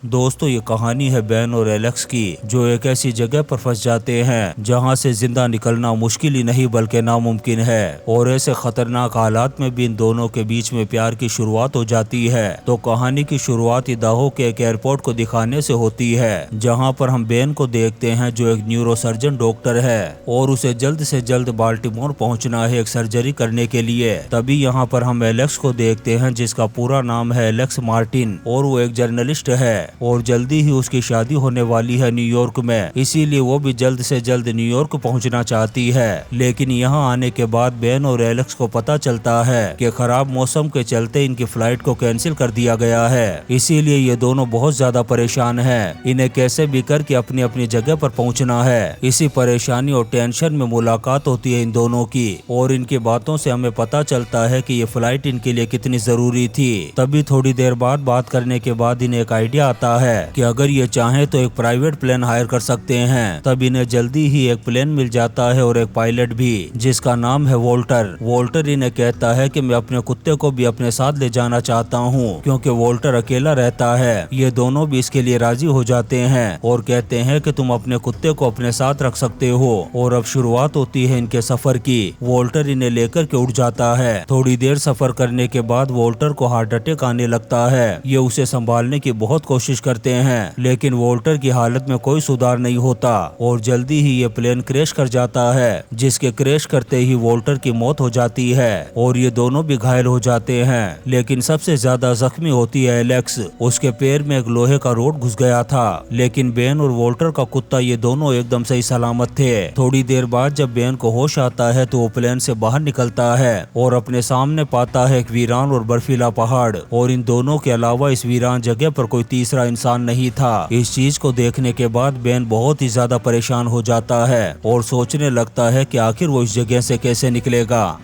दोस्तों ये कहानी है बेन और एलेक्स की, जो एक ऐसी जगह पर फंस जाते हैं जहां से जिंदा निकलना मुश्किल ही नहीं बल्कि नामुमकिन है। और ऐसे खतरनाक हालात में भी इन दोनों के बीच में प्यार की शुरुआत हो जाती है। तो कहानी की शुरुआत इदाहो के एक एयरपोर्ट को दिखाने से होती है, जहां पर हम बेन को देखते हैं जो एक न्यूरोसर्जन डॉक्टर है और उसे जल्द से जल्द बाल्टीमोर पहुंचना है एक सर्जरी करने के लिए। तभी यहाँ पर हम एलेक्स को देखते हैं जिसका पूरा नाम है एलेक्स मार्टिन और वो एक जर्नलिस्ट है और जल्दी ही उसकी शादी होने वाली है न्यूयॉर्क में, इसीलिए वो भी जल्द से जल्द न्यूयॉर्क पहुंचना चाहती है। लेकिन यहाँ आने के बाद बेन और एलेक्स को पता चलता है कि खराब मौसम के चलते इनकी फ्लाइट को कैंसिल कर दिया गया है, इसीलिए ये दोनों बहुत ज्यादा परेशान हैं। इन्हें कैसे भी करके अपनी अपनी जगह पर पहुंचना है। इसी परेशानी और टेंशन में मुलाकात होती है इन दोनों की और इनकी बातों से हमें पता चलता है कि ये फ्लाइट इनके लिए कितनी जरूरी थी। तभी थोड़ी देर बाद बात करने के बाद इन्हें एक आइडिया आता है कि अगर ये चाहें तो एक प्राइवेट प्लेन हायर कर सकते हैं। तब इन्हें जल्दी ही एक प्लेन मिल जाता है और एक पायलट भी, जिसका नाम है वोल्टर। वोल्टर इन्हें कहता है कि मैं अपने कुत्ते को भी अपने साथ ले जाना चाहता हूँ, क्योंकि वोल्टर अकेला रहता है। ये दोनों भी इसके लिए राजी हो जाते हैं और कहते हैं कि तुम अपने कुत्ते को अपने साथ रख सकते हो। और अब शुरुआत होती है इनके सफर की। वोल्टर इन्हें लेकर के उड़ जाता है। थोड़ी देर सफर करने के बाद वोल्टर को हार्ट अटैक आने लगता है। ये उसे संभालने की बहुत कोशिश करते हैं, लेकिन वोल्टर की हालत में कोई सुधार नहीं होता और जल्दी ही ये प्लेन क्रैश कर जाता है, जिसके क्रैश करते ही वोल्टर की मौत हो जाती है और ये दोनों भी घायल हो जाते हैं। लेकिन सबसे ज्यादा जख्मी होती है एलेक्स। उसके पैर में एक लोहे का रोड घुस गया था, लेकिन बेन और वोल्टर का कुत्ता ये दोनों एकदम सही सलामत थे। थोड़ी देर बाद जब बेन को होश आता है तो वो प्लेन से बाहर निकलता है और अपने सामने पाता है एक वीरान और बर्फीला पहाड़, और इन दोनों के अलावा इस वीरान जगह पर कोई तीसरा इंसान नहीं था। इस चीज को देखने के बाद बेन बहुत ही ज्यादा परेशान हो जाता है और सोचने लगता है कि आखिर वो इस जगह से कैसे निकलेगा।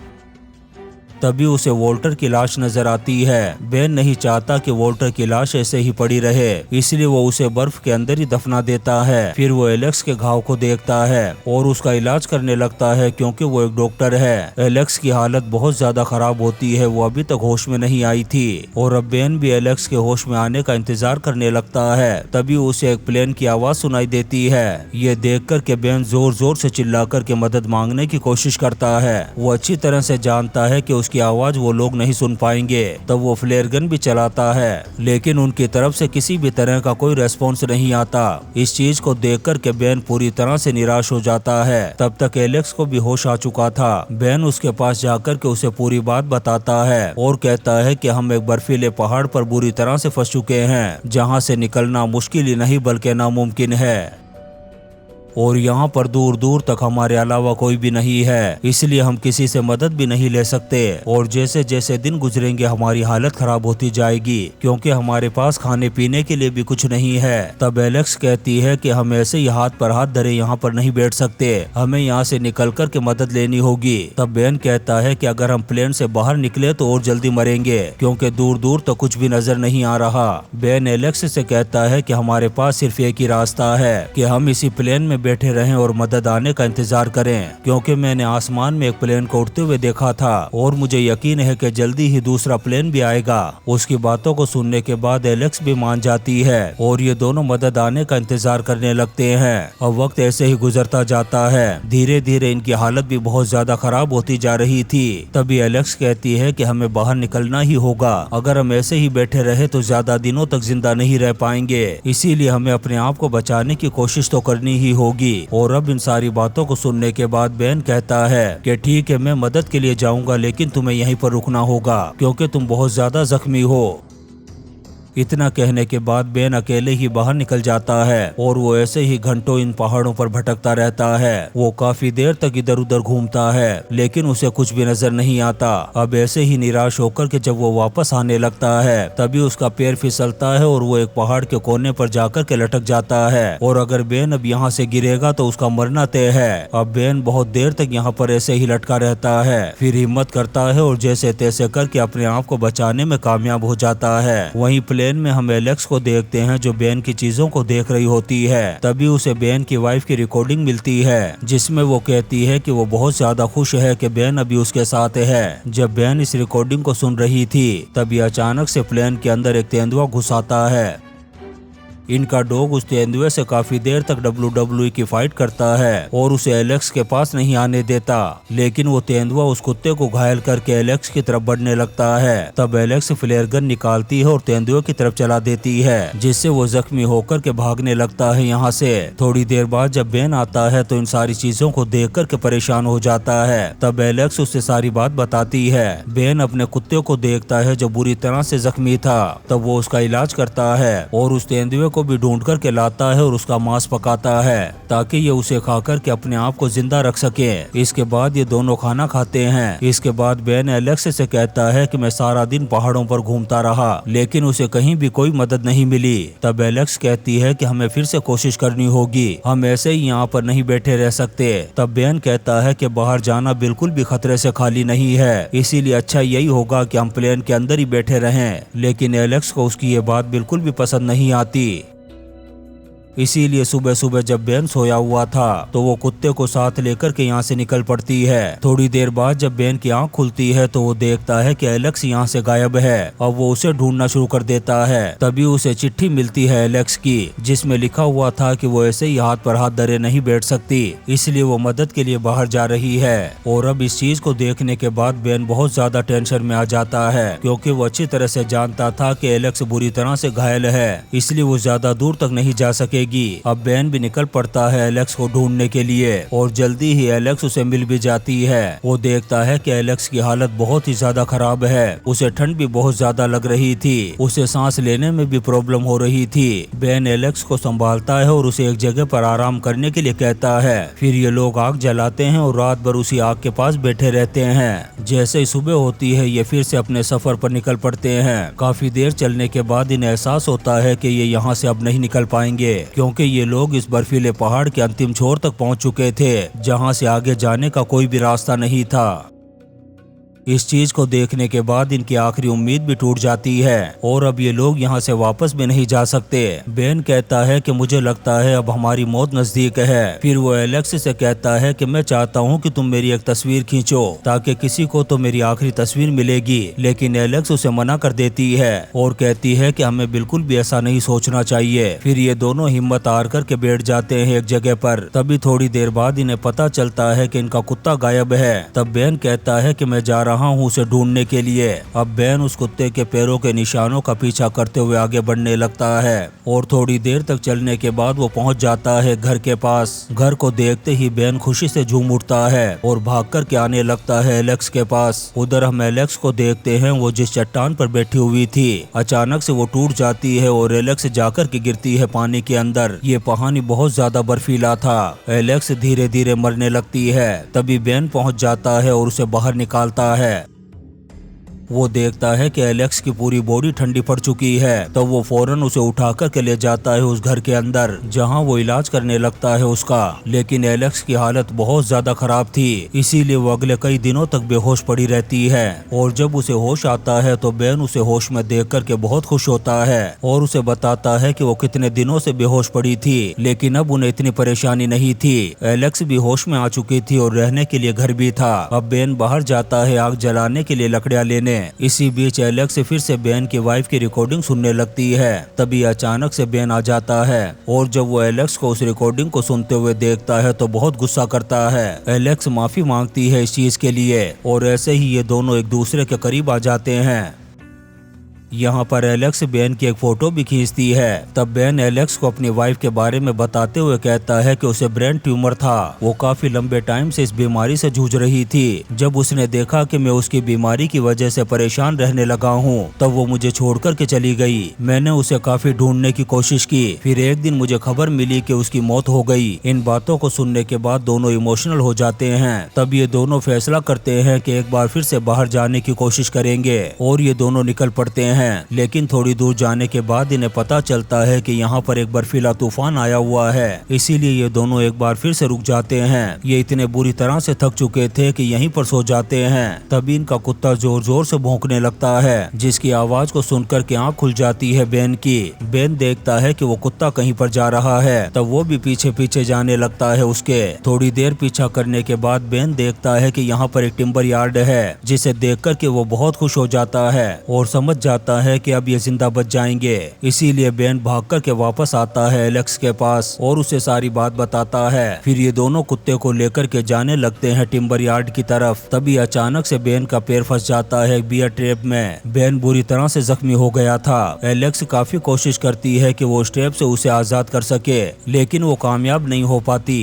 तभी उसे वोल्टर की लाश नजर आती है। बेन नहीं चाहता कि वोल्टर की लाश ऐसे ही पड़ी रहे, इसलिए वो उसे बर्फ के अंदर ही दफना देता है। फिर वो एलेक्स के घाव को देखता है और उसका इलाज करने लगता है, क्योंकि वो एक डॉक्टर है। एलेक्स की हालत बहुत ज्यादा खराब होती है, वो अभी तक होश में नहीं आई थी और अब बेन भी एलेक्स के होश में आने का इंतजार करने लगता है। तभी उसे एक प्लेन की आवाज सुनाई देती है। ये देख कर के बेन जोर जोर से चिल्ला कर के मदद मांगने की कोशिश करता है। वो अच्छी तरह से जानता है कि की आवाज वो लोग नहीं सुन पाएंगे। तब वो फ्लेयर गन भी चलाता है, लेकिन उनकी तरफ से किसी भी तरह का कोई रेस्पॉन्स नहीं आता। इस चीज को देखकर के बेन पूरी तरह से निराश हो जाता है। तब तक एलेक्स को भी होश आ चुका था। बेन उसके पास जाकर के उसे पूरी बात बताता है और कहता है कि हम एक बर्फीले पहाड़ पर बुरी तरह से फंस चुके हैं, जहां से निकलना मुश्किल ही नहीं बल्कि नामुमकिन है और यहाँ पर दूर दूर तक हमारे अलावा कोई भी नहीं है, इसलिए हम किसी से मदद भी नहीं ले सकते। और जैसे जैसे दिन गुजरेंगे हमारी हालत खराब होती जाएगी, क्योंकि हमारे पास खाने पीने के लिए भी कुछ नहीं है। तब एलेक्स कहती है कि हम ऐसे ही हाथ पर हाथ धरे यहाँ पर नहीं बैठ सकते, हमें यहाँ से निकल कर के मदद लेनी होगी। तब बेन कहता है कि अगर हम प्लेन से बाहर निकले तो और जल्दी मरेंगे, क्योंकि दूर दूर तक कुछ भी नजर नहीं आ रहा। बेन एलेक्स से कहता है कि हमारे पास सिर्फ एक ही रास्ता है कि हम इसी प्लेन में बैठे रहें और मदद आने का इंतजार करें, क्योंकि मैंने आसमान में एक प्लेन को उड़ते हुए देखा था और मुझे यकीन है कि जल्दी ही दूसरा प्लेन भी आएगा। उसकी बातों को सुनने के बाद एलेक्स भी मान जाती है और ये दोनों मदद आने का इंतजार करने लगते हैं। अब वक्त ऐसे ही गुजरता जाता है। धीरे धीरे इनकी हालत भी बहुत ज्यादा खराब होती जा रही थी। तभी एलेक्स कहती है कि हमें बाहर निकलना ही होगा। अगर हम ऐसे ही बैठे रहे तो ज्यादा दिनों तक जिंदा नहीं रह पाएंगे, इसीलिए हमें अपने आप को बचाने की कोशिश तो करनी ही होगी। और अब इन सारी बातों को सुनने के बाद बेन कहता है कि ठीक है, मैं मदद के लिए जाऊंगा, लेकिन तुम्हें यहीं पर रुकना होगा, क्योंकि तुम बहुत ज्यादा जख्मी हो। इतना कहने के बाद बेन अकेले ही बाहर निकल जाता है और वो ऐसे ही घंटों इन पहाड़ों पर भटकता रहता है। वो काफी देर तक इधर उधर घूमता है, लेकिन उसे कुछ भी नजर नहीं आता। अब ऐसे ही निराश होकर के जब वो वापस आने लगता है, तभी उसका पैर फिसलता है और वो एक पहाड़ के कोने पर जाकर के लटक जाता है। और अगर बेन अब यहाँ से गिरेगा तो उसका मरना तय है। अब बेन बहुत देर तक यहाँ पर ऐसे ही लटका रहता है, फिर हिम्मत करता है और जैसे तैसे करके अपने आप को बचाने में कामयाब हो जाता है। वहीं प्लेन में हम एलेक्स को देखते हैं जो बेन की चीजों को देख रही होती है। तभी उसे बेन की वाइफ की रिकॉर्डिंग मिलती है, जिसमें वो कहती है कि वो बहुत ज्यादा खुश है कि बेन अभी उसके साथ है। जब बेन इस रिकॉर्डिंग को सुन रही थी, तभी अचानक से प्लेन के अंदर एक तेंदुआ घुस आता है इनका डॉग उस तेंदुए से काफी देर तक WWE की फाइट करता है और उसे एलेक्स के पास नहीं आने देता, लेकिन वो तेंदुआ उस कुत्ते को घायल करके एलेक्स की तरफ बढ़ने लगता है। तब एलेक्स फ्लेयर गन निकालती है और तेंदुए की तरफ चला देती है, जिससे वो जख्मी होकर के भागने लगता है यहाँ से। थोड़ी देर बाद जब बेन आता है तो इन सारी चीजों को देख कर के परेशान हो जाता है। तब एलेक्स उससे सारी बात बताती है। बेन अपने कुत्ते को देखता है जो बुरी तरह से जख्मी था। तब वो उसका इलाज करता है और उस तेंदुए को भी ढूंढ कर के लाता है और उसका मांस पकाता है ताकि ये उसे खाकर के अपने आप को जिंदा रख सके। इसके बाद ये दोनों खाना खाते हैं। इसके बाद बेन एलेक्स से कहता है कि मैं सारा दिन पहाड़ों पर घूमता रहा, लेकिन उसे कहीं भी कोई मदद नहीं मिली। तब एलेक्स कहती है कि हमें फिर से कोशिश करनी होगी, हम ऐसे ही यहाँ पर नहीं बैठे रह सकते। तब बेन कहता है कि बाहर जाना बिल्कुल भी खतरे से खाली नहीं है, इसीलिए अच्छा यही होगा कि हम प्लेन के अंदर ही बैठे रहें। लेकिन एलेक्स को उसकी ये बात बिल्कुल भी पसंद नहीं आती। इसीलिए सुबह सुबह जब बेन सोया हुआ था तो वो कुत्ते को साथ लेकर के यहाँ से निकल पड़ती है। थोड़ी देर बाद जब बेन की आंख खुलती है तो वो देखता है कि एलेक्स यहाँ से गायब है और वो उसे ढूंढना शुरू कर देता है। तभी उसे चिट्ठी मिलती है एलेक्स की, जिसमें लिखा हुआ था कि वो ऐसे ही हाथ पर हाथ धरे नहीं बैठ सकती, इसलिए वो मदद के लिए बाहर जा रही है। और अब इस चीज को देखने के बाद बेन बहुत ज्यादा टेंशन में आ जाता है, क्योंकि वो अच्छी तरह से जानता था कि एलेक्स बुरी तरह से घायल है, इसलिए वो ज्यादा दूर तक नहीं जा सके। अब बेन भी निकल पड़ता है एलेक्स को ढूंढने के लिए और जल्दी ही एलेक्स उसे मिल भी जाती है। वो देखता है कि एलेक्स की हालत बहुत ही ज्यादा खराब है, उसे ठंड भी बहुत ज्यादा लग रही थी, उसे सांस लेने में भी प्रॉब्लम हो रही थी। बेन एलेक्स को संभालता है और उसे एक जगह पर आराम करने के लिए कहता है। फिर ये लोग आग जलाते हैं और रात भर उसी आग के पास बैठे रहते हैं। जैसे ही सुबह होती है ये फिर से अपने सफर पर निकल पड़ते हैं। काफी देर चलने के बाद इन्हें एहसास होता है कि ये यहाँ से अब नहीं निकल पाएंगे, क्योंकि ये लोग इस बर्फीले पहाड़ के अंतिम छोर तक पहुंच चुके थे, जहां से आगे जाने का कोई भी रास्ता नहीं था। इस चीज को देखने के बाद इनकी आखिरी उम्मीद भी टूट जाती है और अब ये लोग यहाँ से वापस भी नहीं जा सकते। बेन कहता है कि मुझे लगता है अब हमारी मौत नजदीक है। फिर वो एलेक्स से कहता है कि मैं चाहता हूँ कि तुम मेरी एक तस्वीर खींचो ताकि किसी को तो मेरी आखिरी तस्वीर मिलेगी, लेकिन एलेक्स उसे मना कर देती है और कहती है कि हमें बिल्कुल भी ऐसा नहीं सोचना चाहिए। फिर ये दोनों हिम्मत हार करके बैठ जाते हैं एक जगह पर। तभी थोड़ी देर बाद इन्हें पता चलता है कि इनका कुत्ता गायब है। तब बेन कहता है कि मैं जा रहा हूँ उसे ढूंढने के लिए। अब बेन उस कुत्ते के पैरों के निशानों का पीछा करते हुए आगे बढ़ने लगता है और थोड़ी देर तक चलने के बाद वो पहुंच जाता है घर के पास। घर को देखते ही बेन खुशी से झूम उठता है और भाग कर के आने लगता है एलेक्स के पास। उधर हम एलेक्स को देखते हैं, वो जिस चट्टान पर बैठी हुई थी अचानक से वो टूट जाती है और एलेक्स जाकर के गिरती है पानी के अंदर। ये पानी बहुत ज्यादा बर्फीला था। एलेक्स धीरे धीरे मरने लगती है। तभी बेन पहुंच जाता है और उसे बाहर निकालता है। वो देखता है कि एलेक्स की पूरी बॉडी ठंडी पड़ चुकी है, तो वो फौरन उसे उठा कर के ले जाता है उस घर के अंदर, जहां वो इलाज करने लगता है उसका। लेकिन एलेक्स की हालत बहुत ज्यादा खराब थी, इसीलिए वो अगले कई दिनों तक बेहोश पड़ी रहती है। और जब उसे होश आता है तो बेन उसे होश में देख कर के बहुत खुश होता है और उसे बताता है कि वो कितने दिनों से बेहोश पड़ी थी, लेकिन अब उन्हें इतनी परेशानी नहीं थी। एलेक्स भी होश में आ चुकी थी और रहने के लिए घर भी था। अब बेन बाहर जाता है आग जलाने के लिए लकड़ियां लेने। इसी बीच एलेक्स फिर से बेन की वाइफ की रिकॉर्डिंग सुनने लगती है। तभी अचानक से बेन आ जाता है और जब वो एलेक्स को उस रिकॉर्डिंग को सुनते हुए देखता है तो बहुत गुस्सा करता है। एलेक्स माफी मांगती है इस चीज के लिए और ऐसे ही ये दोनों एक दूसरे के करीब आ जाते हैं। यहाँ पर एलेक्स बेन की एक फोटो भी खींचती है। तब बेन एलेक्स को अपनी वाइफ के बारे में बताते हुए कहता है कि उसे ब्रेन ट्यूमर था। वो काफी लंबे टाइम से इस बीमारी से जूझ रही थी। जब उसने देखा कि मैं उसकी बीमारी की वजह से परेशान रहने लगा हूँ तब वो मुझे छोड़ कर के चली गई। मैंने उसे काफी ढूंढने की कोशिश की, फिर एक दिन मुझे खबर मिली कि उसकी मौत हो गई। इन बातों को सुनने के बाद दोनों इमोशनल हो जाते हैं। तब ये दोनों फैसला करते हैं कि एक बार फिर से बाहर जाने की कोशिश करेंगे और ये दोनों निकल पड़ते हैं। लेकिन थोड़ी दूर जाने के बाद इन्हें पता चलता है कि यहाँ पर एक बर्फीला तूफान आया हुआ है, इसीलिए ये दोनों एक बार फिर से रुक जाते हैं। ये इतने बुरी तरह से थक चुके थे कि यहीं पर सो जाते हैं। तभी इनका कुत्ता जोर जोर से भौंकने लगता है, जिसकी आवाज को सुनकर के आंख खुल जाती है बेन की। बेन देखता है कि वो कुत्ता कहीं पर जा रहा है, तब वो भी पीछे पीछे जाने लगता है उसके। थोड़ी देर पीछा करने के बाद बेन देखता है कि यहाँ पर एक टिम्बर यार्ड है, जिसे देख कर के वो बहुत खुश हो जाता है और समझ जाता होता है कि अब ये जिंदा बच जाएंगे। इसीलिए बेन भाग कर के वापस आता है एलेक्स के पास और उसे सारी बात बताता है। फिर ये दोनों कुत्ते को लेकर के जाने लगते हैं टिम्बर यार्ड की तरफ। तभी अचानक से बेन का पैर फंस जाता है बियर ट्रैप में। बेन बुरी तरह से जख्मी हो गया था। एलेक्स काफी कोशिश करती है कि वो उस ट्रैप से उसे आजाद कर सके, लेकिन वो कामयाब नहीं हो पाती।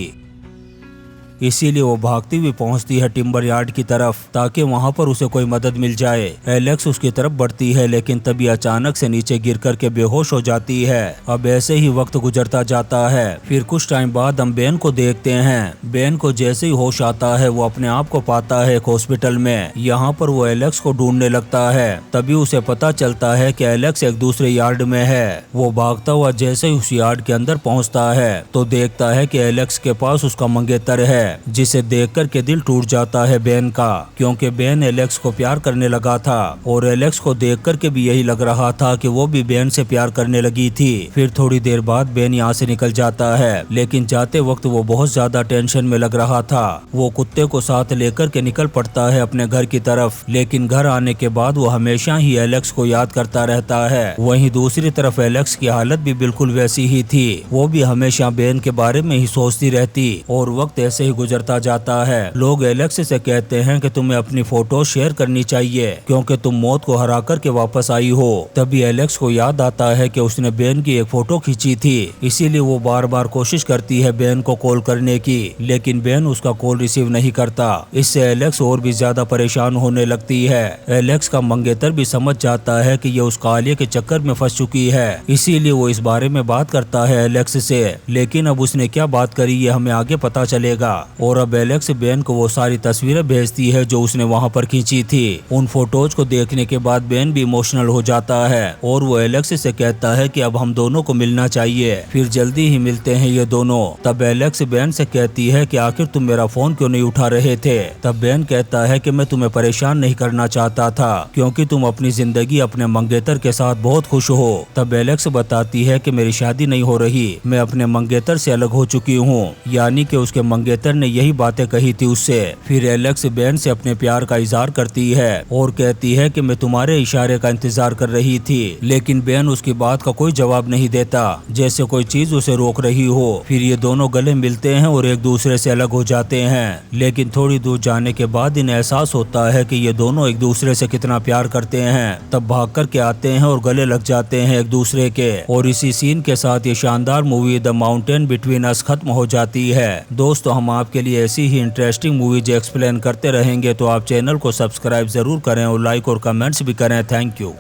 इसीलिए वो भागती हुई पहुंचती है टिम्बर यार्ड की तरफ ताकि वहां पर उसे कोई मदद मिल जाए। एलेक्स उसकी तरफ बढ़ती है, लेकिन तभी अचानक से नीचे गिर कर के बेहोश हो जाती है। अब ऐसे ही वक्त गुजरता जाता है। फिर कुछ टाइम बाद हम बेन को देखते हैं। बेन को जैसे ही होश आता है वो अपने आप को पाता है एक हॉस्पिटल में। यहाँ पर वो एलेक्स को ढूंढने लगता है। तभी उसे पता चलता है कि एलेक्स एक दूसरे यार्ड में है। वो भागता हुआ जैसे ही उस यार्ड के अंदर पहुँचता है तो देखता है कि एलेक्स के पास उसका मंगेतर है, जिसे देखकर के दिल टूट जाता है बेन का, क्योंकि बेन एलेक्स को प्यार करने लगा था और एलेक्स को देखकर के भी यही लग रहा था कि वो भी बेन से प्यार करने लगी थी। फिर थोड़ी देर बाद बेन यहाँ से निकल जाता है, लेकिन जाते वक्त वो बहुत ज्यादा टेंशन में लग रहा था। वो कुत्ते को साथ लेकर के निकल पड़ता है अपने घर की तरफ, लेकिन घर आने के बाद वो हमेशा ही एलेक्स को याद करता रहता है। वहीं दूसरी तरफ एलेक्स की हालत भी बिल्कुल वैसी ही थी। वो भी हमेशा बेन के बारे में ही सोचती रहती और वक्त ऐसे ही गुजरता जाता है। लोग एलेक्स से कहते हैं कि तुम्हें अपनी फोटो शेयर करनी चाहिए क्योंकि तुम मौत को हरा कर के वापस आई हो। तभी एलेक्स को याद आता है कि उसने बेन की एक फोटो खींची थी, इसीलिए वो बार बार कोशिश करती है बेन को कॉल करने की, लेकिन बेन उसका कॉल रिसीव नहीं करता। इससे एलेक्स और भी ज्यादा परेशान होने लगती है। एलेक्स का मंगेतर भी समझ जाता है कि ये उस कालिया के चक्कर में फंस चुकी है, इसीलिए वो इस बारे में बात करता है एलेक्स से। लेकिन अब उसने क्या बात करी ये हमें आगे पता चलेगा। और अब एलेक्स बेन को वो सारी तस्वीरें भेजती है जो उसने वहाँ पर खींची थी। उन फोटोज को देखने के बाद बेन भी इमोशनल हो जाता है और वो एलेक्स से कहता है कि अब हम दोनों को मिलना चाहिए। फिर जल्दी ही मिलते हैं ये दोनों। तब एलेक्स बेन से कहती है कि आखिर तुम मेरा फोन क्यों नहीं उठा रहे थे। तब बेन कहता है कि मैं तुम्हें परेशान नहीं करना चाहता था क्योंकि तुम अपनी जिंदगी अपने मंगेतर के साथ बहुत खुश हो। तब एलेक्स बताती है कि मेरी शादी नहीं हो रही, मैं अपने मंगेतर से अलग हो चुकी हूँ, यानी कि उसके मंगेतर ने यही बातें कही थी उससे। फिर एलेक्स बेन से अपने प्यार का इजहार करती है और कहती है कि मैं तुम्हारे इशारे का इंतजार कर रही थी, लेकिन बेन उसकी बात का कोई जवाब नहीं देता, जैसे कोई चीज उसे रोक रही हो। फिर ये दोनों गले मिलते हैं और एक दूसरे से अलग हो जाते हैं, लेकिन थोड़ी दूर जाने के बाद इन्हें एहसास होता है कि ये दोनों एक दूसरे से कितना प्यार करते हैं। तब भाग कर के आते हैं और गले लग जाते हैं एक दूसरे के। और इसी सीन के साथ ये शानदार movie the mountain between us खत्म हो जाती है। दोस्तों, हम आपके लिए ऐसी ही इंटरेस्टिंग मूवीज एक्सप्लेन करते रहेंगे, तो आप चैनल को सब्सक्राइब जरूर करें और लाइक और कमेंट्स भी करें। Thank you.